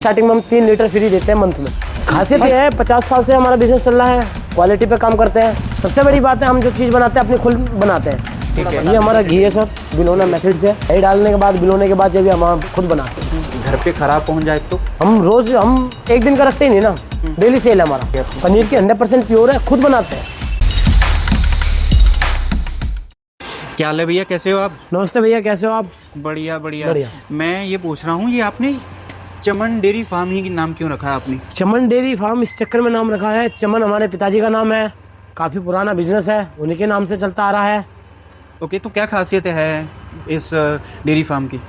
Starting में हम 3 litre free देते हैं मंथ में। खासियत ये है 50 साल से हमारा बिजनेस चल रहा है, क्वालिटी पे काम करते हैं। सबसे बड़ी बात है हम जो चीज़ बनाते हैं अपनी खुद बनाते हैं। ठीक है, ये हमारा घी है सर, बिलोना मेथड से। दही डालने के बाद बिलोने के बाद जब भी हम खुद बनाते हैं। घर पे खराब पहुंच जाए तो हम एक दिन का रखते ही नहीं ना, डेली सेल है हमारा। पनीर की 100% प्योर है, खुद बनाते हैं। क्या हाल है भैया, कैसे हो आप? नमस्ते भैया, कैसे हो आप? बढ़िया बढ़िया। मैं ये पूछ रहा हूँ, ये आपने चमन डेयरी फार्म ही नाम क्यों रखा है आपने? चमन डेयरी फार्म इस चक्कर में नाम रखा है, चमन हमारे पिताजी का नाम है, काफ़ी पुराना बिजनेस है, उन्हीं के नाम से चलता आ रहा है। ओके, तो क्या खासियत है इस डेयरी फार्म की?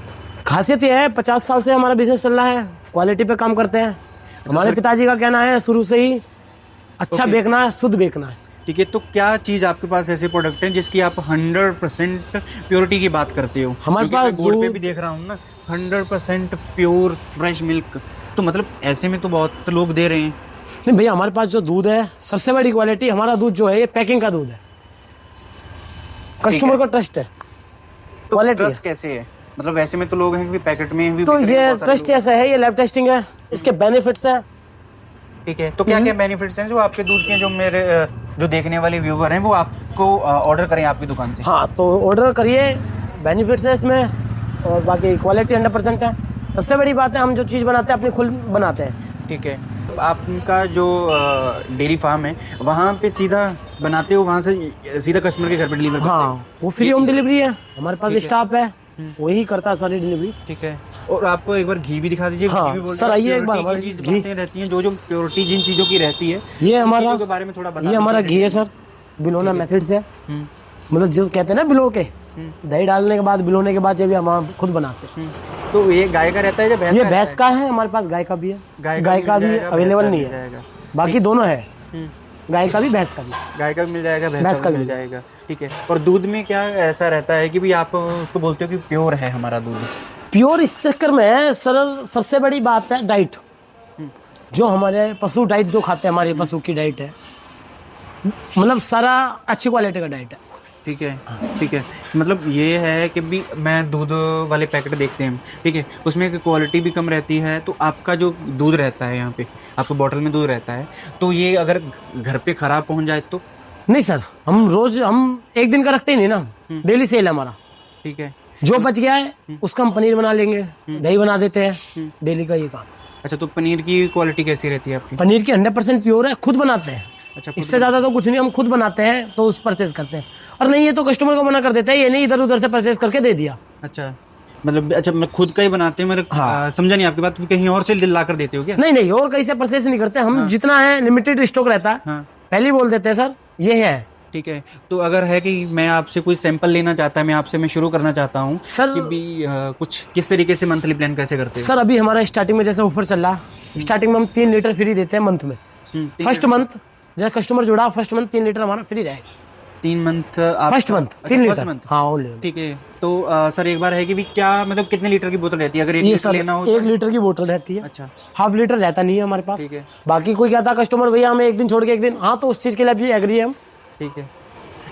खासियत यह है 50 साल से हमारा बिजनेस चल रहा है, क्वालिटी पे काम करते हैं। हमारे पिताजी का कहना है शुरू से ही अच्छा बेचना है, शुद्ध बेचना है। ठीक है, तो क्या चीज़ आपके पास ऐसे प्रोडक्ट हैं जिसकी आप 100% प्योरिटी की बात करते हो? हमारे पास बोर्ड पे भी देख रहा हूँ ना, 100% प्योर फ्रेश मिल्क, तो मतलब ऐसे में तो बहुत लोग दे रहे हैं। नहीं भैया, हमारे पास जो दूध है सबसे बड़ी क्वालिटी, हमारा दूध जो है ये पैकिंग का दूध है, कस्टमर का ट्रस्ट है। तो क्वालिटी ट्रस्ट कैसे है? मतलब वैसे में तो लोग हैं कि पैकेट में भी तो ये ट्रस्ट ऐसा है, ये लैब टेस्टिंग है, इसके बेनिफिट्स है। ठीक है, तो क्या क्या बेनिफिट्स हैं जो आपके दूध के, जो मेरे जो देखने वाले व्यूवर हैं वो आपको ऑर्डर करें आपकी दुकान से? हाँ, तो ऑर्डर करिए, बेनिफिट्स है इसमें, और बाकी क्वालिटी 100% है। सबसे बड़ी बात है हम जो चीज़ बनाते हैं अपनी खुद बनाते हैं। ठीक है, आपका जो डेयरी फार्म है वहाँ पे सीधा बनाते हो, वहाँ से सीधा कस्टमर के घर पे डिलीवर करते हो? हाँ, वो फ्री होम डिलीवरी है, हमारे पास स्टाफ है, वही करता है सारी डिलीवरी। ठीक है, और आपको एक बार घी भी दिखा दीजिए। हाँ, घी भी सर आइए एक बार, हमारी घी घी रहती हैं, जो प्योरिटी जिन चीज़ों की रहती है, ये हमारा के बारे में थोड़ा बता। ये हमारा घी है सर, बिलोना मेथड से। मतलब जो कहते हैं ना बिलो के, दही डालने के बाद बिलोने के बाद जब भी हम खुद बनाते हैं। तो ये गाय का रहता है या भैंस? ये भैंस का है, हमारे पास गाय का भी है। गाय का भी अवेलेबल नहीं है, बाकी दोनों है, गाय का भी भैंस का भी। गाय का भी मिल जाएगा, भैंस का भी मिल जाएगा। ठीक है, और दूध में क्या ऐसा रहता है कि भी आप उसको बोलते हो कि प्योर है हमारा दूध? प्योर इस चक्कर में है सर, सबसे बड़ी बात है डाइट, जो हमारे पशु डाइट जो खाते हैं, हमारे पशु की डाइट है, मतलब सारा अच्छी क्वालिटी का डाइट है। ठीक है, ठीक है, मतलब ये है कि भी मैं दूध वाले पैकेट देखते हैं, ठीक है, उसमें क्वालिटी भी कम रहती है। तो आपका जो दूध रहता है यहाँ पे, आपको बॉटल में दूध रहता है, तो ये अगर घर पे ख़राब पहुँच जाए तो? नहीं सर, हम एक दिन का रखते ही नहीं ना, डेली सेल है हमारा। ठीक है, जो बच गया है उसका हम पनीर बना लेंगे, दही बना देते हैं, डेली का ये काम। अच्छा, तो पनीर की क्वालिटी कैसी रहती है आपकी? पनीर की 100% प्योर है, खुद बनाते हैं। अच्छा, इससे ज़्यादा तो कुछ नहीं, हम खुद बनाते हैं तो उस परचेज करते हैं, और नहीं ये तो कस्टमर को मना कर देते हैं, ये नहीं इधर उधर से परचेज करके दे दिया। अच्छा, मतलब अच्छा, मैं खुद का ही बनाते हैं। मेरे समझा नहीं आपकी बात, कहीं और से ला कर देते हो क्या? नहीं नहीं, और कहीं से परचेज नहीं करते हम। जितना है लिमिटेड स्टॉक रहता है, पहले ही बोल देते हैं सर ये है। ठीक है, तो अगर है कि मैं आपसे कोई सैंपल लेना चाहता है, मैं शुरू करना चाहता हूँ सर, कि भी कुछ किस तरीके से मंथली प्लान कैसे करते हो? सर अभी हमारा स्टार्टिंग में जैसे ऑफर चल रहा है, स्टार्टिंग में हम 3 लीटर फ्री देते हैं मंथ में। फर्स्ट मंथ जैसे कस्टमर जुड़ा, फर्स्ट मंथ 3 लीटर हमारा फ्री रहेगा। 3 मंथ? First month 3 litre. हाँ, ओनली। ठीक है, तो सर एक बार है कि भी क्या मतलब कितने लीटर की बोतल रहती है अगर 1 लीटर लेना हो? 1 लीटर की बोतल रहती है। अच्छा, हाफ लीटर रहता नहीं है हमारे पास। ठीक है, बाकी कोई कहता कस्टमर भैया हमें एक दिन छोड़ के एक दिन, हाँ तो उस चीज़ के लिए भी एग्री है हम। ठीक है,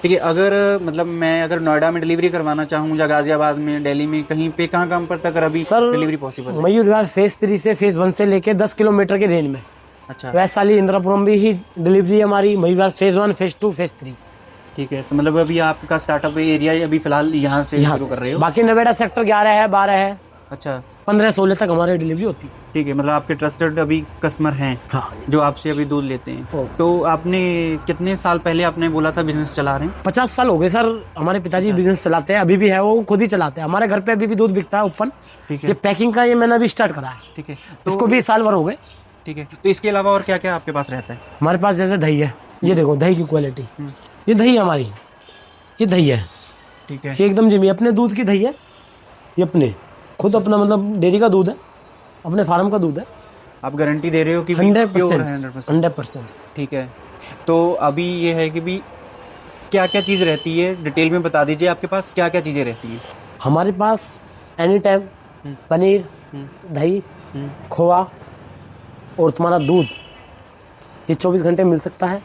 ठीक है, अगर मतलब मैं अगर नोएडा में डिलीवरी करवाना चाहूँ या गाजियाबाद में, दिल्ली में, कहीं पे कहाँ पर तक अभी डिलीवरी पॉसिबल है? मयूर विहार फेज 3 से फेज 1 से लेके 10 किलोमीटर के रेंज में। अच्छा, वैशाली इंद्रापुरम भी ही डिलीवरी है हमारी, Mayur Vihar phase 1 phase 2 phase 3। ठीक है, तो मतलब अभी आपका स्टार्टअप एरिया अभी फिलहाल यहाँ से शुरू कर रहे हो? बाकी नोएडा सेक्टर 11 है, 12 है। अच्छा, 15-16 तक हमारी डिलीवरी होती है। ठीक है, मतलब आपके ट्रस्टेड अभी कस्टमर हैं? हाँ, जो आपसे अभी दूध लेते हैं। तो आपने कितने साल पहले आपने बोला था बिजनेस चला रहे हैं? 50 साल हो गए सर, हमारे पिताजी बिजनेस चलाते हैं, अभी भी है, वो खुद ही चलाते हैं। हमारे घर पे अभी भी दूध बिकता है ओपन। ठीक है, ये पैकिंग का ये मैंने अभी स्टार्ट करा है। ठीक है, तो इसको भी साल भर हो गए। ठीक है, तो इसके अलावा और क्या क्या आपके पास रहता है? हमारे पास जैसे दही है, ये देखो दही की क्वालिटी, ये दही है हमारी, ये दही है। ठीक है, ये एकदम जिमी अपने दूध की दही है, ये अपने खुद अपना मतलब डेयरी का दूध है, अपने फार्म का दूध है। आप गारंटी दे रहे हो कि 100%। ठीक है, तो अभी ये है कि भी क्या क्या चीज़ रहती है, डिटेल में बता दीजिए, आपके पास क्या क्या चीज़ें रहती हैं? हमारे पास एनी टाइम पनीर, दही, खोआ और तुम्हारा दूध, ये 24 घंटे मिल सकता है,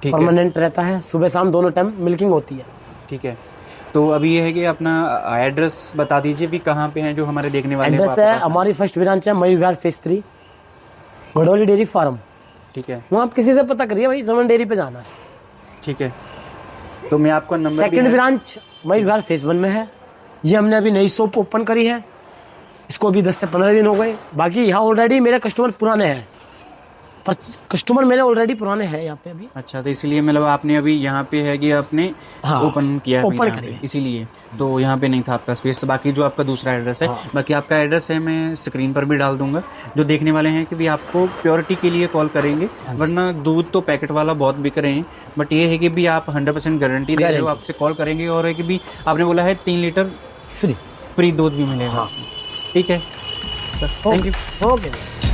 परमानेंट रहता है, सुबह शाम दोनों टाइम मिल्किंग होती है। ठीक है, तो अभी ये है कि अपना एड्रेस बता दीजिए भी कहाँ पे हैं जो हमारे देखने वाले हैं। एड्रेस है हमारी फर्स्ट ब्रांच है Mayur Vihar phase 3, घड़ोली dairy farm, ठीक है, वो आप किसी से पता करिए भाई, समन डेयरी पे जाना है। ठीक है। तो मैं आपका number second branch Mayur Vihar phase 1 में है। ये हमने अभी नई शॉप ओपन करी है, इसको अभी 10 से 15 दिन हो गए। बाकी यहाँ ऑलरेडी मेरे कस्टमर पुराने हैं, पर कस्टमर मेरे ऑलरेडी पुराने हैं यहाँ पे अभी। अच्छा, तो इसलिए मतलब आपने अभी यहाँ पे है कि आपने हाँ, ओपन किया है ओपन यहाँ करी पे, है। इसीलिए तो यहाँ पे नहीं था आपका स्पेस। बाकी जो आपका दूसरा एड्रेस है, हाँ। बाकी आपका एड्रेस है मैं स्क्रीन पर भी डाल दूंगा। जो देखने वाले हैं कि भी आपको प्योरिटी के लिए कॉल करेंगे, वरना दूध तो पैकेट वाला बहुत बिक रहे हैं, बट ये है कि भी आप 100% गारंटी दे रहे हो, आपसे कॉल करेंगे। और है कि भी आपने बोला है 3 लीटर फ्री फ्री दूध भी मिलेगा। हाँ। ठीक है सर, थैंक यू। ओके।